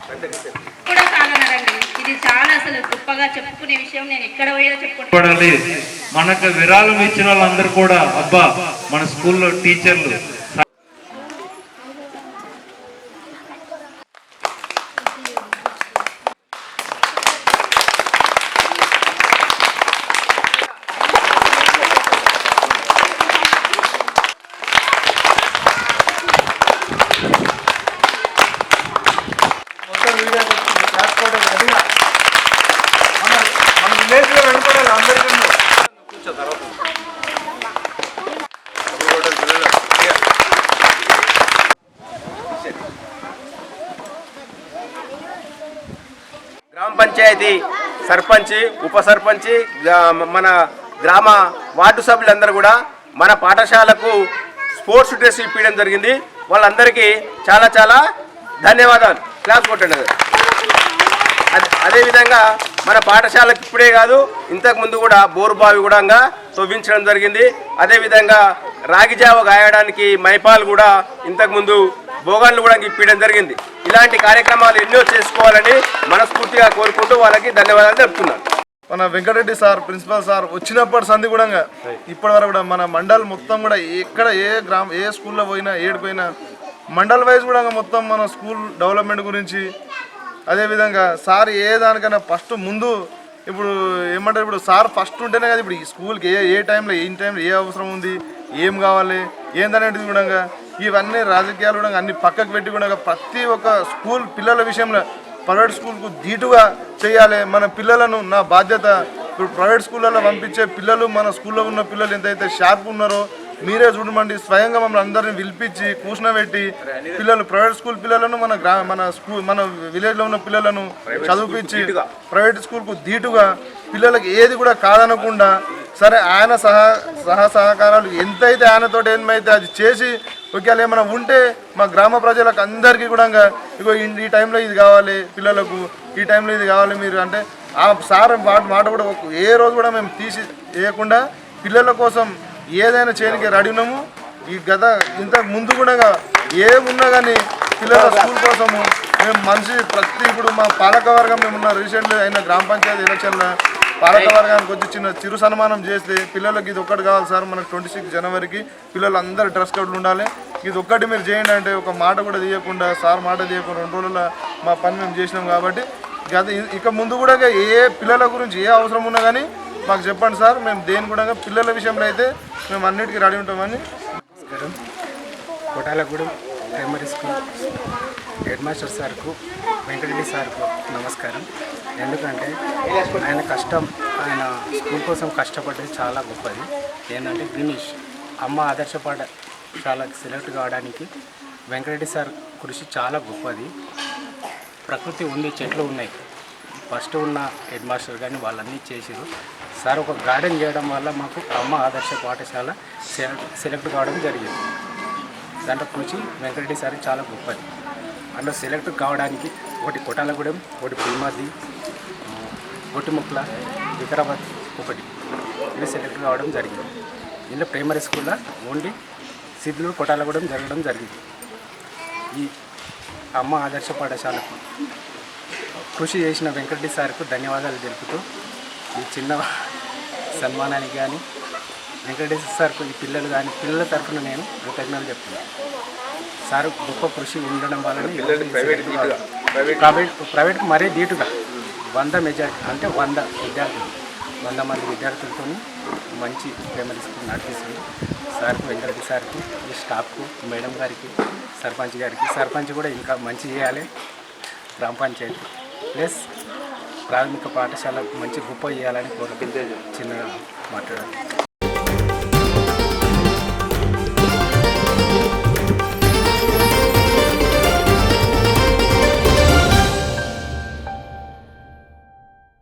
కూడా కాదనరండి. ఇది చాలా అసలు గొప్పగా చెప్పుకునే విషయం. నేను ఎక్కడ పోయినా చెప్పుకుంటాను. మనకు విరాళం ఇచ్చిన వాళ్ళందరూ కూడా అబ్బా మన స్కూల్లో టీచర్లు గ్రామ పంచాయతీ సర్పంచ్, ఉప సర్పంచ్, మన గ్రామ వార్డు సభ్యులందరూ కూడా మన పాఠశాలకు స్పోర్ట్స్ డ్రెస్ ఇప్పించడం జరిగింది. వాళ్ళందరికీ చాలా చాలా ధన్యవాదాలు. క్లాస్ కొట్టండి. అదేవిధంగా మన పాఠశాలకు ఇప్పుడే కాదు, ఇంతకుముందు కూడా బోరుబావి కూడా తవ్వించడం జరిగింది. అదేవిధంగా రాగి జావ గాయడానికి మైపాలు కూడా ఇంతకుముందు భోగాళ్ళు కూడా ఇప్పించడం జరిగింది. ఇలాంటి కార్యక్రమాలు ఎన్నో చేసుకోవాలని మనస్ఫూర్తిగా కోరుకుంటూ వాళ్ళకి ధన్యవాదాలు తెలుపుతున్నాను. మన వెంకటరెడ్డి సార్ ప్రిన్సిపల్ సార్ వచ్చినప్పటి సంది కూడా ఇప్పటి వరకు కూడా మన మండల్ మొత్తం కూడా ఎక్కడ ఏ స్కూల్లో పోయినా ఏడిపోయినా మండల్ వైజ్ కూడా మొత్తం మన స్కూల్ డెవలప్మెంట్ గురించి, అదేవిధంగా సార్ ఏ దానికైనా ఫస్ట్ ముందు ఇప్పుడు ఏమంటారు, ఇప్పుడు సార్ ఫస్ట్ ఉంటేనే కదా ఇప్పుడు ఈ స్కూల్కి ఏ టైంలో ఏ అవసరం ఉంది, ఏం కావాలి ఏందనేది కూడా ఇవన్నీ రాజకీయాలు కూడా అన్ని పక్కకు పెట్టి కూడా ప్రతి ఒక్క స్కూల్ పిల్లల విషయంలో ప్రైవేట్ స్కూల్కు ధీటుగా చేయాలి. మన పిల్లలను నా బాధ్యత. ఇప్పుడు ప్రైవేట్ స్కూళ్ళలో పంపించే పిల్లలు మన స్కూల్లో ఉన్న పిల్లలు ఎంతైతే షార్ప్ ఉన్నారో మీరే చూడమండి. స్వయంగా మమ్మల్ని అందరినీ పిలిపించి కూర్చునబెట్టి పిల్లలు ప్రైవేట్ స్కూల్ పిల్లలను మన విలేజ్లో ఉన్న పిల్లలను చదివించి ప్రైవేట్ స్కూల్కు ధీటుగా పిల్లలకి ఏది కూడా కాదనకుండా సరే ఆయన సహకారాలు ఎంతైతే ఆయనతో ఏమైతే అది చేసి ఒకవేళ ఏమైనా ఉంటే మా గ్రామ ప్రజలకు అందరికీ కూడా ఇగో ఈ టైంలో ఇది కావాలి పిల్లలకు, ఈ టైంలో ఇది కావాలి మీరు అంటే ఆ సార్ మాట కూడా ఏ రోజు కూడా మేము తీసి వేయకుండా పిల్లల కోసం ఏదైనా చేయడానికి రెడీ ఉన్నాము. ఈ ఇంతకు ముందు కూడా ఏమున్నా కానీ పిల్లల స్కూల్ కోసము మేము ఇప్పుడు మా పాలకవర్గం మేమున్న రీసెంట్లీ అయిన గ్రామ పంచాయతీ ఎలక్షన్లో పాలకవర్గానికి వచ్చి చిన్న చిరు సన్మానం చేస్తే పిల్లలకి ఇది ఒక్కటి కావాలి సార్, మనకు 26 జనవరికి పిల్లలు అందరూ డ్రెస్ కోడ్లు ఉండాలి, ఇది ఒక్కటి మీరు చేయండి అంటే ఒక మాట కూడా తీయకుండా సార్ మాట తీయకుండా 2 రోజుల్లో మా పని మేము చేసినాం. కాబట్టి ఇక ముందు కూడా ఏ పిల్లల గురించి ఏ అవసరం ఉన్నా కానీ మాకు చెప్పండి సార్, మేము దేని కూడా పిల్లల విషయంలో అయితే మేము అన్నిటికీ రెడీ ఉంటామని. కొటాలగూడెం ప్రైమరీ స్కూల్ హెడ్ మాస్టర్ సార్కు వెంకటరెడ్డి సార్కు నమస్కారం. ఎందుకంటే ఆయన స్కూల్ కోసం కష్టపడ్డది చాలా గొప్పది. ఏంటంటే గ్రీనిష్ అమ్మ ఆదర్శ పాఠశాలకు సెలెక్ట్ కావడానికి వెంకటరెడ్డి సార్ కృషి చాలా గొప్పది. ప్రకృతి ఉంది, చెట్లు ఉన్నాయి, ఫస్ట్ ఉన్న హెడ్ మాస్టర్ కానీ వాళ్ళన్నీ చేసారు. సార్ ఒక గార్డెన్ చేయడం వల్ల మాకు అమ్మ ఆదర్శ పాఠశాల సెలెక్ట్ కావడం జరిగింది. దాంట్లో కృషి వెంకటరెడ్డి సార్ చాలా గొప్పది. అందులో సెలెక్ట్ కావడానికి ఒకటి కొటాలగూడెం, ఒకటి పుల్మాది, గొట్టిముక్కల, వికారాబాద్ ఒకటి ఇది సెలెక్ట్ కావడం జరిగింది. ఇందులో ప్రైమరీ స్కూల్లో ఓన్లీ సిద్ధులు కొటాలగూడెం జరగడం జరిగింది. ఈ అమ్మ ఆదర్శ పాఠశాలకు కృషి చేసిన వెంకటరెడ్డి సార్కు ధన్యవాదాలు తెలుపుతూ ఈ చిన్న సన్మానానికి కానీ వెంకటరెడ్డి సార్కు ఈ పిల్లలు కానీ పిల్లల తరఫున నేను కృతజ్ఞతలు చెప్తున్నాను. సార్ గొప్ప కృషి ఉండడం వలన ప్రైవేట్కి మరీ ధీటుగా 100 మెజారిటీ అంటే 100 విద్యార్థులు 100 మంది విద్యార్థులతో మంచి ప్రైమరీ స్కూల్ నడిపిస్తుంది. సార్కు వెంకటరెడ్డి సార్కి, ఈ స్టాఫ్కు, మేడం గారికి, సర్పంచ్ కూడా ఇంకా మంచి చేయాలి. గ్రామ పంచాయతీ ప్లస్ ప్రాథమిక పాఠశాల మంచి గొప్ప చేయాలని కోరుకుంటే చిన్నగా మాట్లాడాలి.